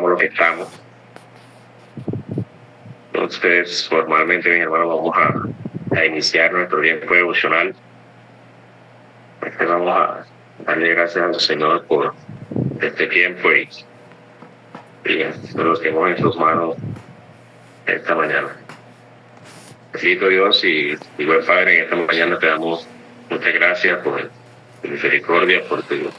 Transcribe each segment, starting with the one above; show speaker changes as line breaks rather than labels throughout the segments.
lo que estamos. Entonces, formalmente, mis hermanos, vamos a iniciar nuestro tiempo devocional. Vamos a darle gracias al Señor por este tiempo y lo que hemos en sus manos esta mañana. Bendito Dios y buen Padre, en esta mañana te damos muchas gracias por tu misericordia, por tu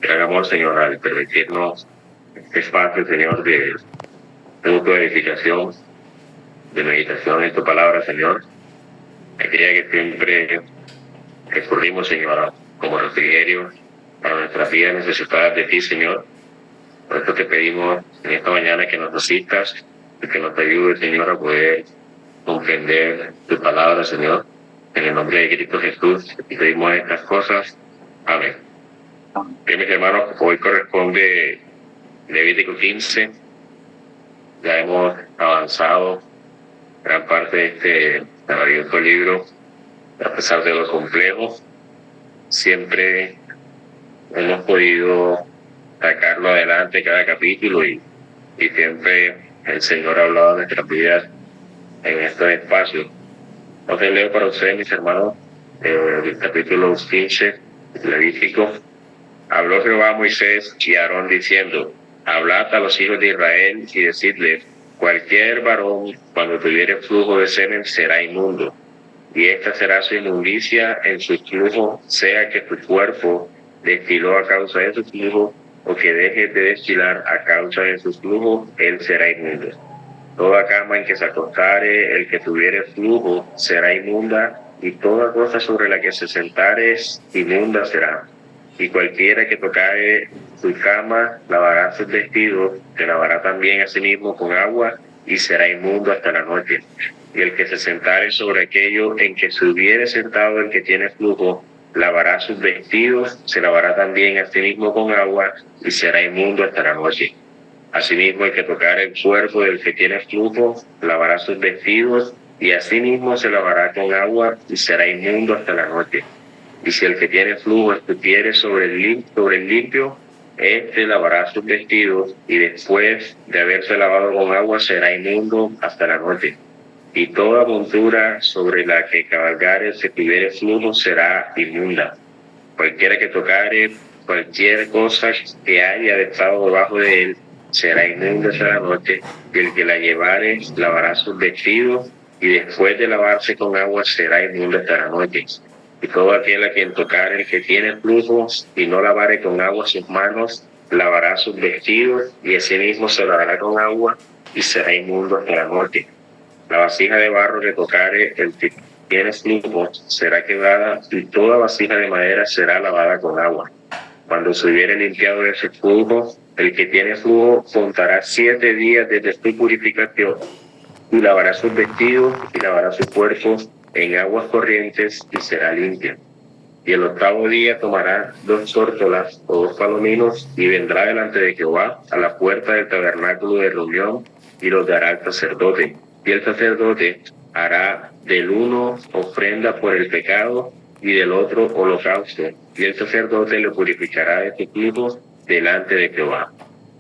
gran amor, Señor, al permitirnos este espacio, Señor, de mutua edificación, de meditación en tu palabra, Señor. Aquella que siempre recurrimos, Señor, como refrigerio para nuestras vidas necesitadas de ti, Señor. Por eso te pedimos en esta mañana que nos asistas y que nos ayudes, Señor, a poder comprender tu palabra, Señor. En el nombre de Cristo Jesús, te pedimos estas cosas. Amén. Bien, mis hermanos, hoy corresponde Levítico 15. Ya hemos avanzado gran parte de este maravilloso libro, a pesar de lo complejo. Siempre hemos podido sacarlo adelante cada capítulo y siempre el Señor ha hablado de nuestras vidas en estos espacios. Entonces leo para ustedes, mis hermanos, el capítulo 15, Levítico. Habló Jehová a Moisés y a Aarón diciendo: hablad a los hijos de Israel y decidles: cualquier varón, cuando tuviere flujo de semen, será inmundo, y esta será su inmundicia en su flujo, sea que su cuerpo destiló a causa de su flujo, o que deje de destilar a causa de su flujo, él será inmundo. Toda cama en que se acostare el que tuviere flujo será inmunda, y toda cosa sobre la que se sentare inmunda será. Y cualquiera que tocare su cama lavará sus vestidos, se lavará también a sí mismo con agua, y será inmundo hasta la noche. Y el que se sentare sobre aquello en que se hubiere sentado el que tiene flujo, lavará sus vestidos, se lavará también a sí mismo con agua, y será inmundo hasta la noche. Asimismo, el que tocare el cuerpo del que tiene flujo, lavará sus vestidos, y asimismo se lavará con agua, y será inmundo hasta la noche. Y si el que tiene flujo estuviere sobre el limpio, éste lavará sus vestidos, y después de haberse lavado con agua será inmundo hasta la noche. Y toda montura sobre la que cabalgare si tuviere flujo será inmunda. Cualquiera que tocare cualquier cosa que haya estado debajo de él será inmunda hasta la noche, y el que la llevare lavará sus vestidos, y después de lavarse con agua será inmundo hasta la noche. Y todo aquel a quien tocare el que tiene flujo y no lavare con agua sus manos, lavará sus vestidos, y asimismo se lavará con agua, y será inmundo hasta la noche. La vasija de barro que tocare el que tiene flujo será quebrada, y toda vasija de madera será lavada con agua. Cuando se hubiere limpiado de su flujo, el que tiene flujo contará 7 días desde su purificación, y lavará sus vestidos y lavará su cuerpo en aguas corrientes, y será limpio. Y el 8º día tomará 2 tórtolas o 2 palominos, y vendrá delante de Jehová a la puerta del tabernáculo de reunión, y los dará al sacerdote. Y el sacerdote hará del uno ofrenda por el pecado, y del otro holocausto. Y el sacerdote lo purificará de su flujo delante de Jehová.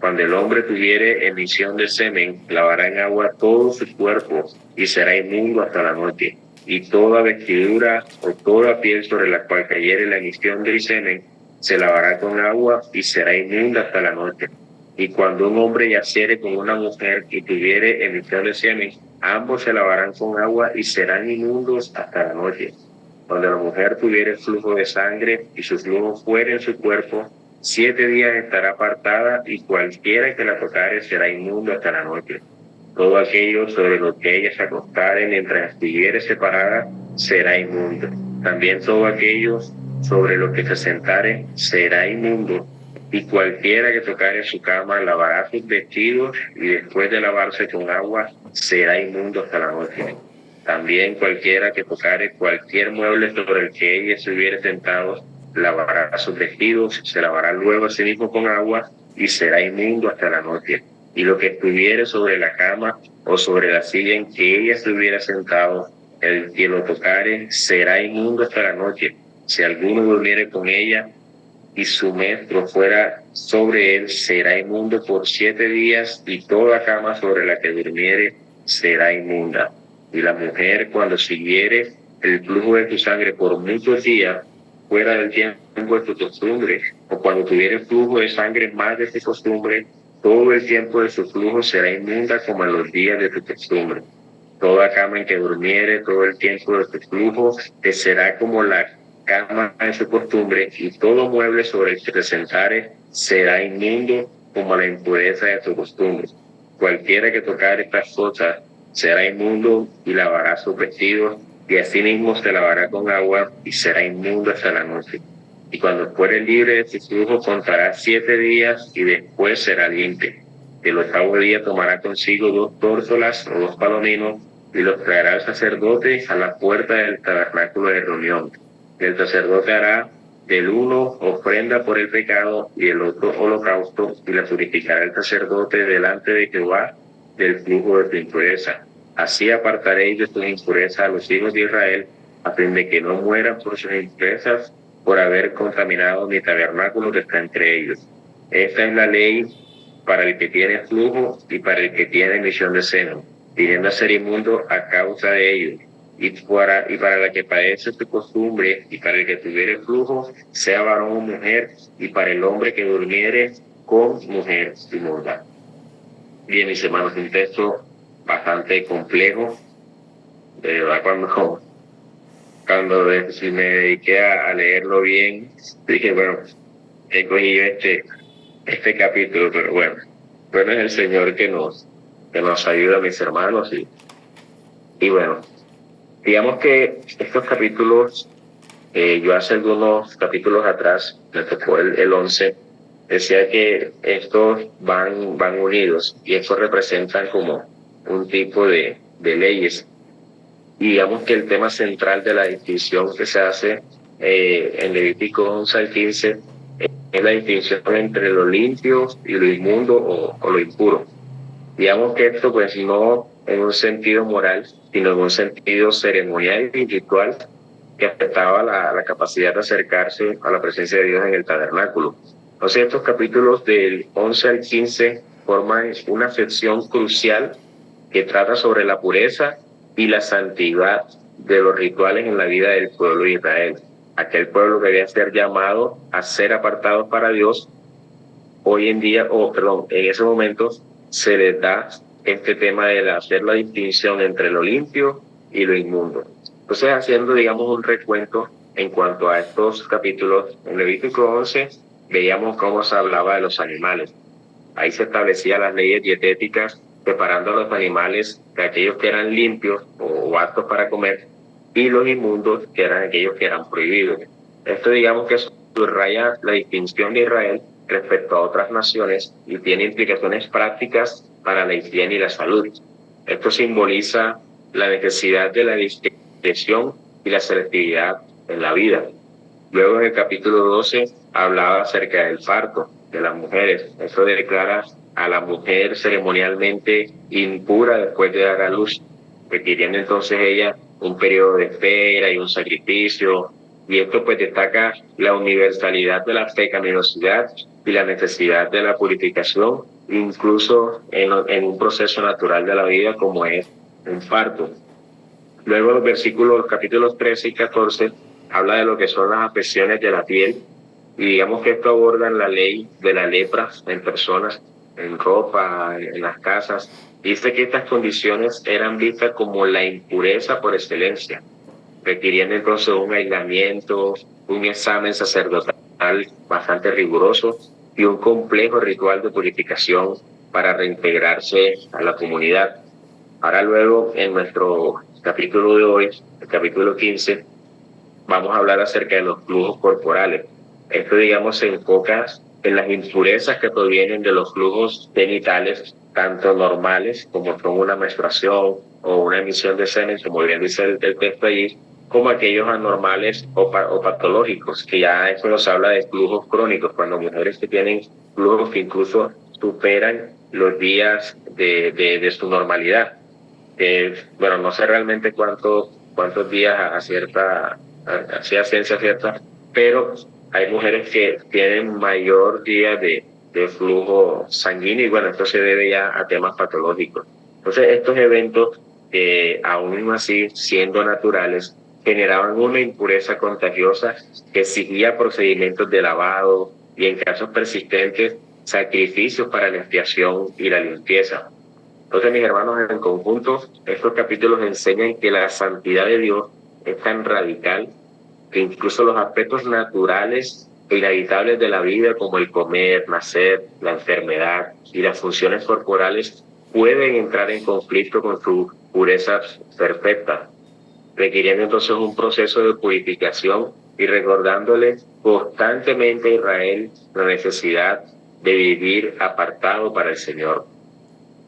Cuando el hombre tuviere emisión de semen, lavará en agua todo su cuerpo, y será inmundo hasta la noche. Y toda vestidura o toda piel sobre la cual cayere la emisión del semen, se lavará con agua, y será inmunda hasta la noche. Y cuando un hombre yaciere con una mujer y tuviere emisión de semen, ambos se lavarán con agua, y serán inmundos hasta la noche. Cuando la mujer tuviere flujo de sangre, y su flujo fuere en su cuerpo, 7 días estará apartada, y cualquiera que la tocare será inmundo hasta la noche. Todo aquello sobre lo que ella se acostare mientras estuviere separada será inmundo. También todo aquello sobre lo que se sentare será inmundo. Y cualquiera que tocare su cama lavará sus vestidos, y después de lavarse con agua será inmundo hasta la noche. También cualquiera que tocare cualquier mueble sobre el que ella se hubiere sentado lavará sus vestidos, se lavará luego a sí mismo con agua, y será inmundo hasta la noche. Y lo que estuviere sobre la cama o sobre la silla en que ella se hubiera sentado, el que lo tocare será inmundo hasta la noche. Si alguno durmiere con ella, y su menstruo fuera sobre él, será inmundo por 7 días, y toda cama sobre la que durmiere será inmunda. Y la mujer, cuando siguiere el flujo de tu sangre por muchos días, fuera del tiempo de tu costumbre, o cuando tuviere flujo de sangre más de tu costumbre, todo el tiempo de su flujo será inmunda como en los días de tu costumbre. Toda cama en que durmiere todo el tiempo de tu flujo te será como la cama de su costumbre, y todo mueble sobre el que te sentare será inmundo como la impureza de tu costumbre. Cualquiera que tocare estas cosas será inmundo y lavará sus vestidos, y asimismo se lavará con agua y será inmundo hasta la noche. Y cuando fuere libre de su flujo contará 7 días y después será limpio. El octavo día tomará consigo 2 tórtolas o 2 palominos y los traerá el sacerdote a la puerta del tabernáculo de reunión. El sacerdote hará del uno ofrenda por el pecado y el otro holocausto, y la purificará el sacerdote delante de Jehová del flujo de tu impureza. Así apartaréis de tus impurezas a los hijos de Israel, a fin de que no mueran por sus impurezas, por haber contaminado mi tabernáculo que está entre ellos. Esta es la ley para el que tiene flujo y para el que tiene emisión de seno, viniendo a ser inmundo a causa de ellos. Y para la que padece su costumbre, y para el que tuviere flujo, sea varón o mujer, y para el hombre que durmiere con mujer inmunda. Bien, mis hermanos, un texto bastante complejo. De verdad, cuando si me dediqué a leerlo bien, dije, bueno, he cogido este capítulo, pero bueno es el Señor que nos ayuda, mis hermanos, y bueno, digamos que estos capítulos, yo hace algunos capítulos atrás, me tocó el 11, decía que estos van unidos, y estos representan como un tipo de leyes. Y digamos que el tema central de la distinción que se hace en Levítico 11 al 15 es la distinción entre lo limpio y lo inmundo o lo impuro. Digamos que esto pues no en un sentido moral, sino en un sentido ceremonial y ritual, que afectaba la capacidad de acercarse a la presencia de Dios en el tabernáculo. Entonces estos capítulos del 11 al 15 forman una sección crucial que trata sobre la pureza y la santidad de los rituales en la vida del pueblo de Israel. Aquel pueblo que debía ser llamado a ser apartados para Dios, hoy en día, en ese momento, se les da este tema de hacer la distinción entre lo limpio y lo inmundo. Entonces, haciendo, digamos, un recuento en cuanto a estos capítulos, en Levítico 11 veíamos cómo se hablaba de los animales. Ahí se establecían las leyes dietéticas, separando a los animales de aquellos que eran limpios o aptos para comer, y los inmundos, que eran aquellos que eran prohibidos. Esto, digamos, que subraya la distinción de Israel respecto a otras naciones y tiene implicaciones prácticas para la higiene y la salud. Esto simboliza la necesidad de la discreción y la selectividad en la vida. Luego en el capítulo 12 hablaba acerca del parto de las mujeres. Eso declara a la mujer ceremonialmente impura después de dar a luz, requiriendo entonces ella un periodo de espera y un sacrificio. Y esto pues destaca la universalidad de la pecaminosidad y la necesidad de la purificación, incluso en un proceso natural de la vida como es un parto. Luego los capítulos 13 y 14 habla de lo que son las afecciones de la piel, y digamos que esto aborda la ley de la lepra en personas, en ropa, en las casas. Dice que estas condiciones eran vistas como la impureza por excelencia, requiriendo entonces un aislamiento, un examen sacerdotal bastante riguroso y un complejo ritual de purificación para reintegrarse a la comunidad. Ahora luego, en nuestro capítulo de hoy, el capítulo 15, vamos a hablar acerca de los flujos corporales. Esto, digamos, se enfoca en las impurezas que provienen de los flujos genitales, tanto normales como son una menstruación o una emisión de semen, como bien dice el texto allí, como aquellos anormales o patológicos, que ya eso nos habla de flujos crónicos, cuando mujeres que tienen flujos que incluso superan los días de su normalidad. Bueno, no sé realmente cuántos días hacía ciencia cierta, pero hay mujeres que tienen mayor día de flujo sanguíneo y bueno, esto se debe ya a temas patológicos. Entonces, estos eventos, aún así siendo naturales, generaban una impureza contagiosa que exigía procedimientos de lavado y en casos persistentes, sacrificios para la expiación y la limpieza. Entonces, mis hermanos, en conjunto, estos capítulos enseñan que la santidad de Dios es tan radical que incluso los aspectos naturales e inevitables de la vida, como el comer, nacer, la enfermedad y las funciones corporales, pueden entrar en conflicto con su pureza perfecta, requiriendo entonces un proceso de purificación y recordándole constantemente a Israel la necesidad de vivir apartado para el Señor.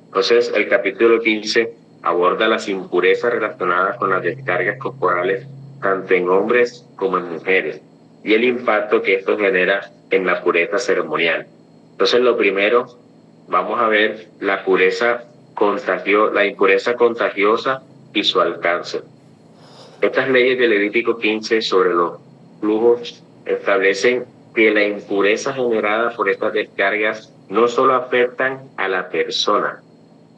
Entonces, el capítulo 15 aborda las impurezas relacionadas con las descargas corporales, tanto en hombres como en mujeres, y el impacto que esto genera en la pureza ceremonial. Entonces, lo primero, vamos a ver la impureza contagiosa y su alcance. Estas leyes de Levítico 15 sobre los flujos establecen que la impureza generada por estas descargas no solo afectan a la persona,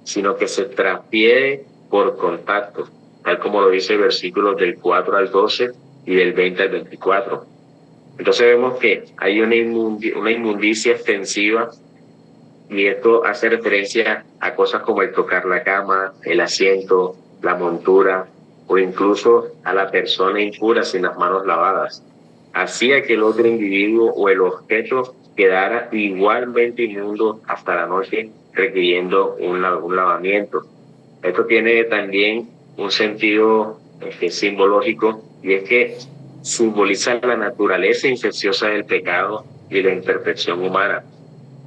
sino que se transfiere por contacto, tal como lo dice el versículo del 4 al 12 y del 20 al 24. Entonces vemos que hay una inmundicia extensiva y esto hace referencia a cosas como el tocar la cama, el asiento, la montura o incluso a la persona impura sin las manos lavadas. Hacía que el otro individuo o el objeto quedara igualmente inmundo hasta la noche, requiriendo un lavamiento. Esto tiene también un sentido simbológico, y es que simboliza la naturaleza infecciosa del pecado y la imperfección humana.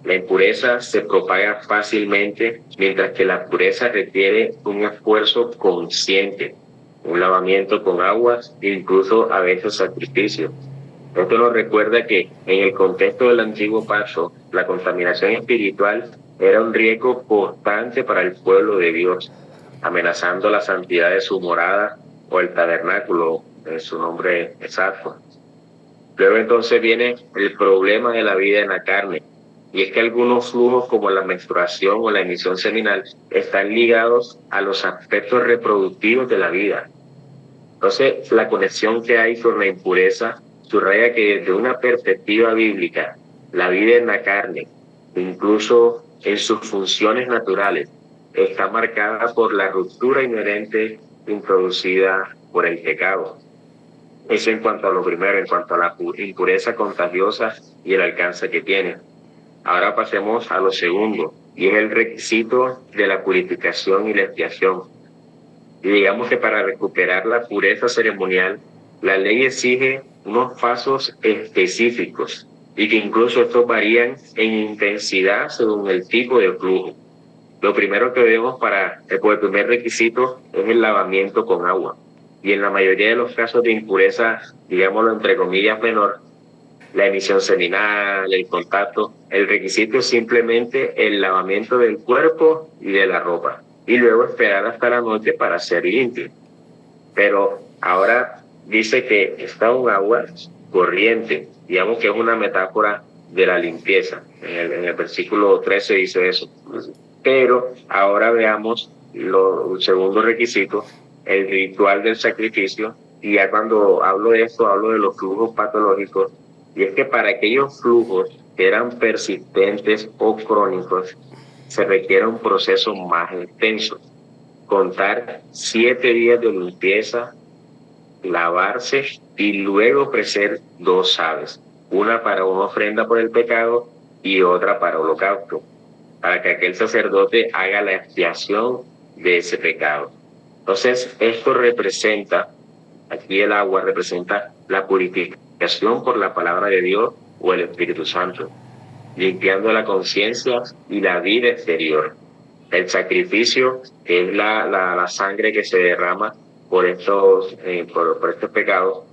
La impureza se propaga fácilmente, mientras que la pureza requiere un esfuerzo consciente, un lavamiento con agua e incluso a veces sacrificio. Esto nos recuerda que en el contexto del antiguo pacto, la contaminación espiritual era un riesgo constante para el pueblo de Dios, amenazando la santidad de su morada o el tabernáculo en su nombre exacto. Luego entonces viene el problema de la vida en la carne, y es que algunos flujos como la menstruación o la emisión seminal están ligados a los aspectos reproductivos de la vida. Entonces, la conexión que hay con la impureza subraya que desde una perspectiva bíblica, la vida en la carne, incluso en sus funciones naturales, está marcada por la ruptura inherente introducida por el pecado. Eso en cuanto a lo primero, en cuanto a la impureza contagiosa y el alcance que tiene. Ahora pasemos a lo segundo, y es el requisito de la purificación y la expiación. Y digamos que para recuperar la pureza ceremonial, la ley exige unos pasos específicos y que incluso estos varían en intensidad según el tipo de flujo. Lo primero que vemos el primer requisito es el lavamiento con agua. Y en la mayoría de los casos de impureza, digámoslo entre comillas menor, la emisión seminal, el contacto, el requisito es simplemente el lavamiento del cuerpo y de la ropa, y luego esperar hasta la noche para ser limpio. Pero ahora dice que está un agua corriente, digamos que es una metáfora de la limpieza. En el versículo 13 dice eso. Pero ahora veamos el segundo requisito, el ritual del sacrificio, y ya cuando hablo de esto, hablo de los flujos patológicos, y es que para aquellos flujos que eran persistentes o crónicos, se requiere un proceso más extenso. Contar 7 días de limpieza, lavarse y luego ofrecer 2 aves, una para una ofrenda por el pecado y otra para holocausto, para que aquel sacerdote haga la expiación de ese pecado. Entonces, esto representa, aquí el agua representa la purificación por la palabra de Dios o el Espíritu Santo, limpiando la conciencia y la vida exterior. El sacrificio, que es la sangre que se derrama por estos pecados,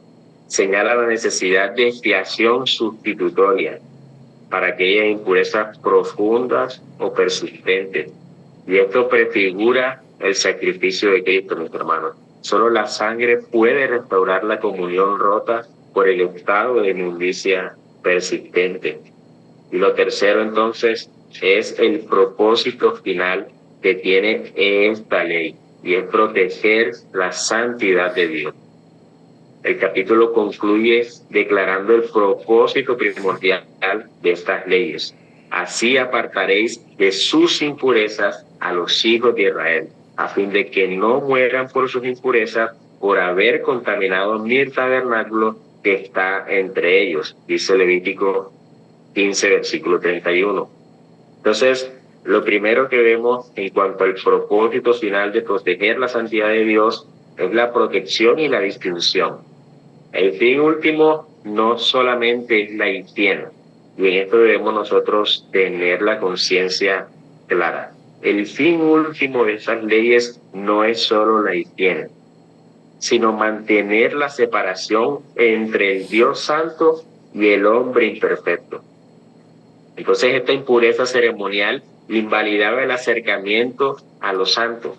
señala la necesidad de expiación sustitutoria para aquellas impurezas profundas o persistentes. Y esto prefigura el sacrificio de Cristo, mis hermanos. Solo la sangre puede restaurar la comunión rota por el estado de inmundicia persistente. Y lo tercero, entonces, es el propósito final que tiene esta ley, y es proteger la santidad de Dios. El capítulo concluye declarando el propósito primordial de estas leyes. Así apartaréis de sus impurezas a los hijos de Israel, a fin de que no mueran por sus impurezas, por haber contaminado mi tabernáculo que está entre ellos, dice Levítico 15, versículo 31. Entonces, lo primero que vemos en cuanto al propósito final de proteger la santidad de Dios es la protección y la distinción. El fin último no solamente es la higiene, y en esto debemos nosotros tener la conciencia clara. El fin último de esas leyes no es solo la higiene, sino mantener la separación entre el Dios santo y el hombre imperfecto. Entonces esta impureza ceremonial invalidaba el acercamiento a lo santo.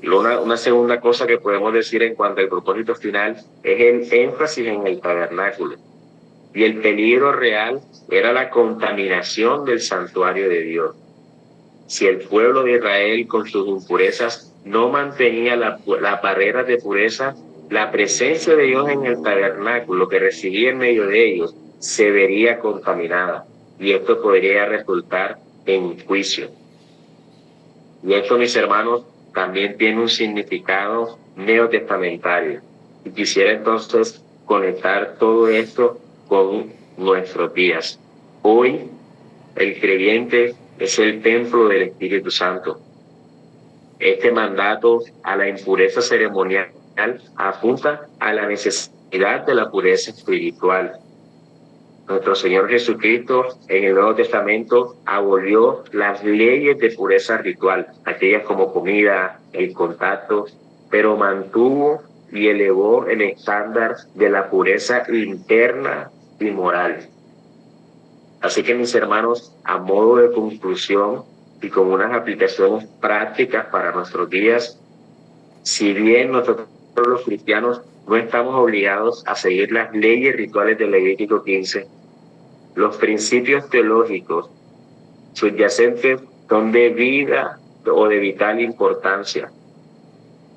Una segunda cosa que podemos decir en cuanto al propósito final es el énfasis en el tabernáculo. Y el peligro real era la contaminación del santuario de Dios. Si el pueblo de Israel con sus impurezas no mantenía la barrera de pureza, la presencia de Dios en el tabernáculo que recibía en medio de ellos se vería contaminada. Y esto podría resultar en juicio. Y esto, mis hermanos, también tiene un significado neotestamentario. Y quisiera entonces conectar todo esto con nuestros días. Hoy, el creyente es el templo del Espíritu Santo. Este mandato a la impureza ceremonial apunta a la necesidad de la pureza espiritual. Nuestro Señor Jesucristo en el Nuevo Testamento abolió las leyes de pureza ritual, aquellas como comida, el contacto, pero mantuvo y elevó el estándar de la pureza interna y moral. Así que, mis hermanos, a modo de conclusión y con unas aplicaciones prácticas para nuestros días, si bien nosotros los cristianos no estamos obligados a seguir las leyes rituales del Levítico 15, los principios teológicos subyacentes son de vida o de vital importancia.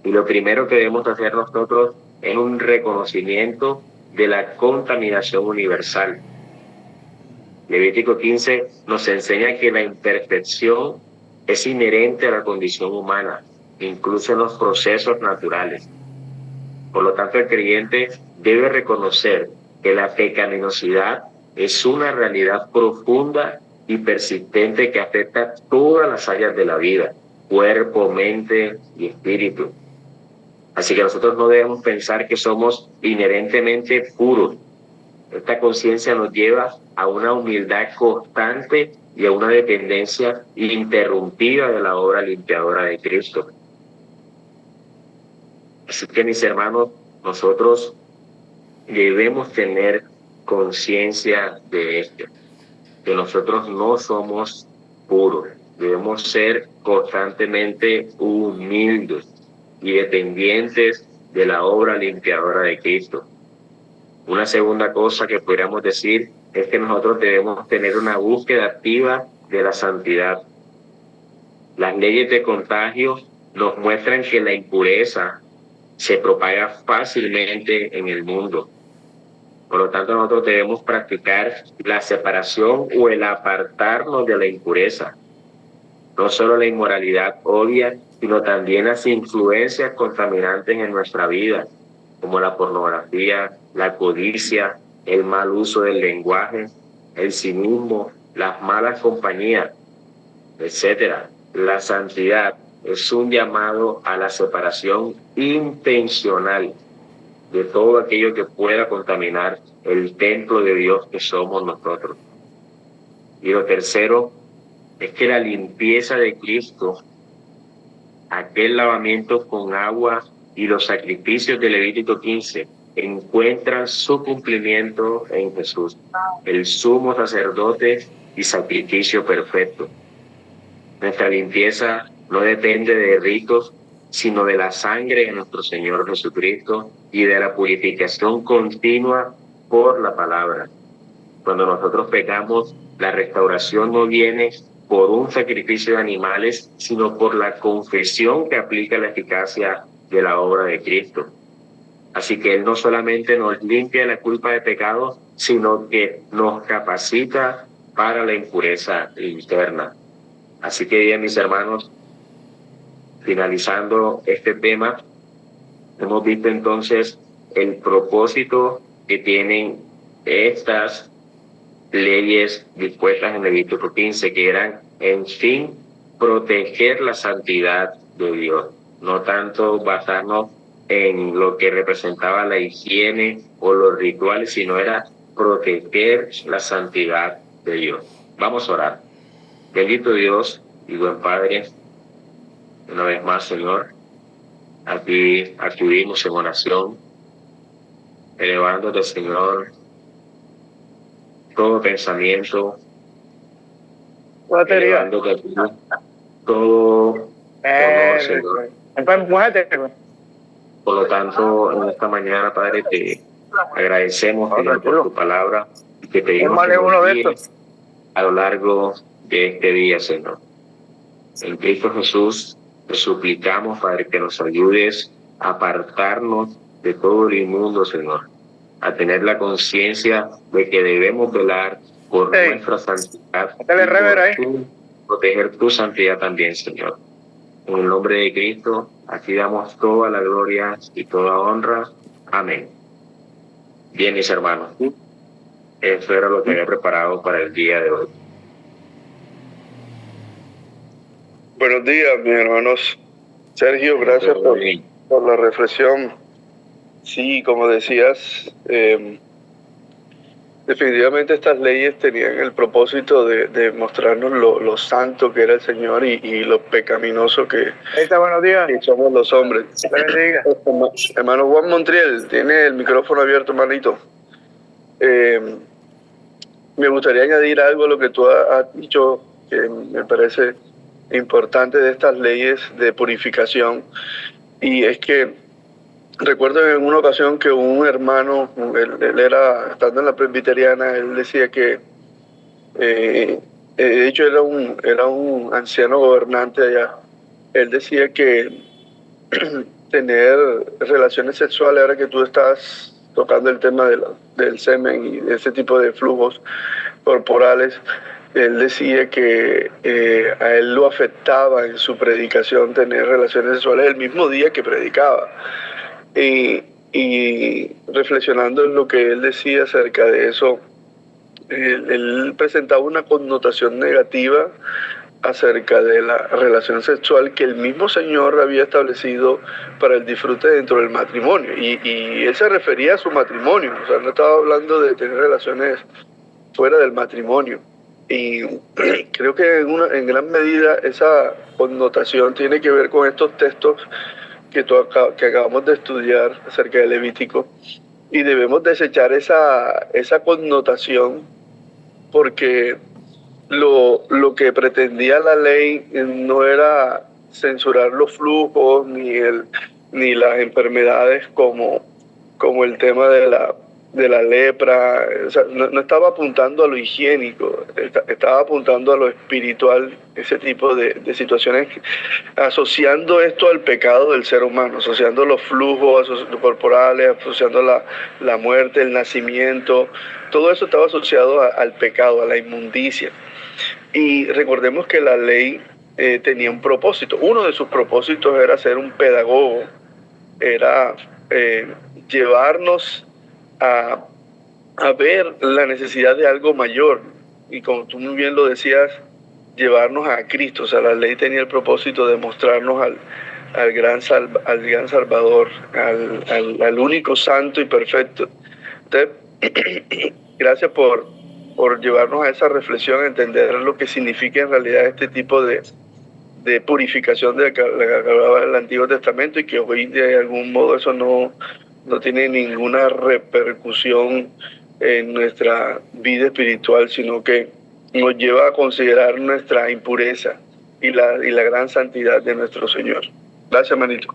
Y lo primero que debemos hacer nosotros es un reconocimiento de la contaminación universal. Levítico 15 nos enseña que la imperfección es inherente a la condición humana, incluso en los procesos naturales. Por lo tanto, el creyente debe reconocer que la pecaminosidad es una realidad profunda y persistente que afecta todas las áreas de la vida, cuerpo, mente y espíritu. Así que nosotros no debemos pensar que somos inherentemente puros. Esta conciencia nos lleva a una humildad constante y a una dependencia ininterrumpida de la obra limpiadora de Cristo. Así que, mis hermanos, nosotros debemos tener conciencia de esto, que nosotros no somos puros. Debemos ser constantemente humildes y dependientes de la obra limpiadora de Cristo. Una segunda cosa que podríamos decir es que nosotros debemos tener una búsqueda activa de la santidad. Las leyes de contagio nos muestran que la impureza se propaga fácilmente en el mundo. Por lo tanto, nosotros debemos practicar la separación o el apartarnos de la impureza. No solo la inmoralidad obvia, sino también las influencias contaminantes en nuestra vida, como la pornografía, la codicia, el mal uso del lenguaje, el cinismo, las malas compañías, etc. La santidad es un llamado a la separación intencional de todo aquello que pueda contaminar el templo de Dios que somos nosotros. Y lo tercero es que la limpieza de Cristo, aquel lavamiento con agua y los sacrificios de Levítico 15 encuentran su cumplimiento en Jesús, el sumo sacerdote y sacrificio perfecto. Nuestra limpieza no depende de ritos, sino de la sangre de nuestro Señor Jesucristo y de la purificación continua por la palabra. Cuando nosotros pecamos, la restauración no viene por un sacrificio de animales, sino por la confesión que aplica la eficacia de la obra de Cristo. Así que Él no solamente nos limpia la culpa de pecado, sino que nos capacita para la impureza interna. Así que bien, mis hermanos, finalizando este tema, hemos visto entonces el propósito que tienen estas leyes dispuestas en Levítico 15, que eran, en fin, proteger la santidad de Dios, no tanto basarnos en lo que representaba la higiene o los rituales, sino era proteger la santidad de Dios. Vamos a orar. Bendito Dios y buen Padre, una vez más, Señor, a ti acudimos en oración, elevándote, Señor, todo pensamiento, elevándote a ti, todo honor, Señor. Por lo tanto, en esta mañana, Padre, te agradecemos, Señor, por tu palabra y que te pedimos que nos guíes a lo largo de este día, Señor. En Cristo Jesús te suplicamos, Padre, que nos ayudes a apartarnos de todo lo inmundo, Señor, a tener la conciencia de que debemos velar por nuestra santidad y por proteger tu santidad también, Señor. En el nombre de Cristo, aquí damos toda la gloria y toda honra. Amén. Bien, mis hermanos, eso era lo que había preparado para el día de hoy.
Buenos días, mis hermanos. Sergio, gracias por la reflexión. Sí, como decías, definitivamente estas leyes tenían el propósito de mostrarnos lo santo que era el Señor y lo pecaminoso que somos los hombres. Hermano Juan Montiel, tiene el micrófono abierto, hermanito. Me gustaría añadir algo a lo que tú has dicho, que me parece importante de estas leyes de purificación, y es que recuerdo en una ocasión que un hermano, él era, estando en la presbiteriana, él decía que, de hecho era un anciano gobernante allá, él decía que tener relaciones sexuales, ahora que tú estás tocando el tema del semen y de ese tipo de flujos corporales, él decía que a él lo afectaba en su predicación tener relaciones sexuales el mismo día que predicaba. Y reflexionando en lo que él decía acerca de eso, él presentaba una connotación negativa acerca de la relación sexual que el mismo Señor había establecido para el disfrute dentro del matrimonio. Y él se refería a su matrimonio, o sea, no estaba hablando de tener relaciones fuera del matrimonio. Y creo que en gran medida esa connotación tiene que ver con estos textos que acabamos de estudiar acerca de Levítico, y debemos desechar esa connotación, porque lo que pretendía la ley no era censurar los flujos ni las enfermedades como el tema de la lepra. O sea, no estaba apuntando a lo higiénico, estaba apuntando a lo espiritual, ese tipo de situaciones, asociando esto al pecado del ser humano, asociando los flujos corporales, asociando la muerte, el nacimiento. Todo eso estaba asociado al pecado, a la inmundicia. Y recordemos que la ley tenía un propósito. Uno de sus propósitos era ser un pedagogo, era llevarnos a ver la necesidad de algo mayor. Y como tú muy bien lo decías, llevarnos a Cristo. O sea, la ley tenía el propósito de mostrarnos al gran Salvador, al único santo y perfecto. Entonces, gracias por llevarnos a esa reflexión, a entender lo que significa en realidad este tipo de purificación de la que hablaba el Antiguo Testamento, y que hoy de algún modo eso no tiene ninguna repercusión en nuestra vida espiritual, sino que nos lleva a considerar nuestra impureza y la gran santidad de nuestro Señor. Gracias, manito.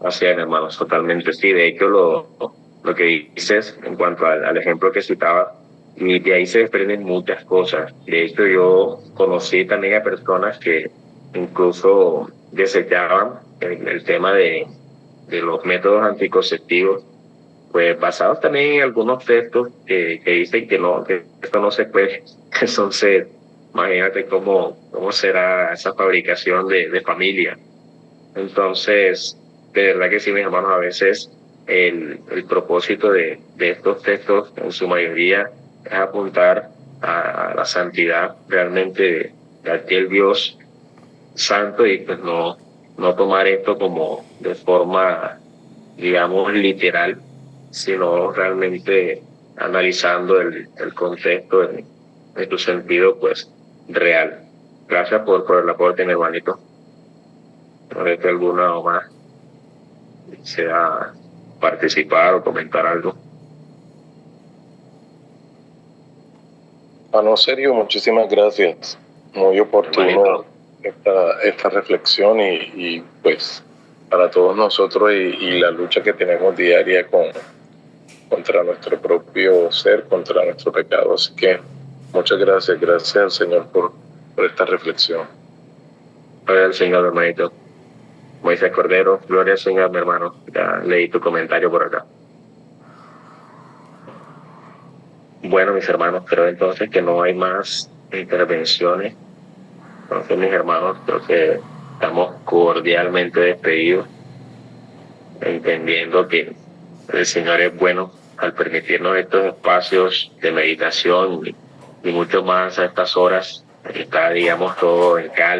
Así es, hermanos, totalmente. Sí, de hecho, lo que dices en cuanto al ejemplo que citaba, y de ahí se desprenden muchas cosas. De hecho, yo conocí también a personas que incluso desechaban el tema de los métodos anticonceptivos, pues basados también en algunos textos que dicen que no, que esto no se puede. Entonces, imagínate cómo será esa fabricación de familia. Entonces, de verdad que sí, mis hermanos, a veces el propósito de estos textos, en su mayoría, es apuntar a la santidad realmente de aquel Dios santo y pues no tomar esto como de forma, digamos, literal, sino realmente analizando el contexto en su sentido, pues, real. Gracias por el aporte, mi hermanito. No sé si alguna o más desea participar o comentar algo.
No, Sergio, muchísimas gracias. Muy oportuno esta reflexión y pues para todos nosotros y la lucha que tenemos diaria contra nuestro propio ser, contra nuestro pecado. Así que muchas gracias, gracias al Señor por esta reflexión.
Gloria al Señor, hermanito. Moisés Cordero, gloria al Señor, mi hermano. Ya leí tu comentario por acá. Bueno, mis hermanos, creo entonces que no hay más intervenciones. Entonces, mis hermanos, creo que estamos cordialmente despedidos, entendiendo que el Señor es bueno al permitirnos estos espacios de meditación y mucho más a estas horas. Está, digamos, todo en calma.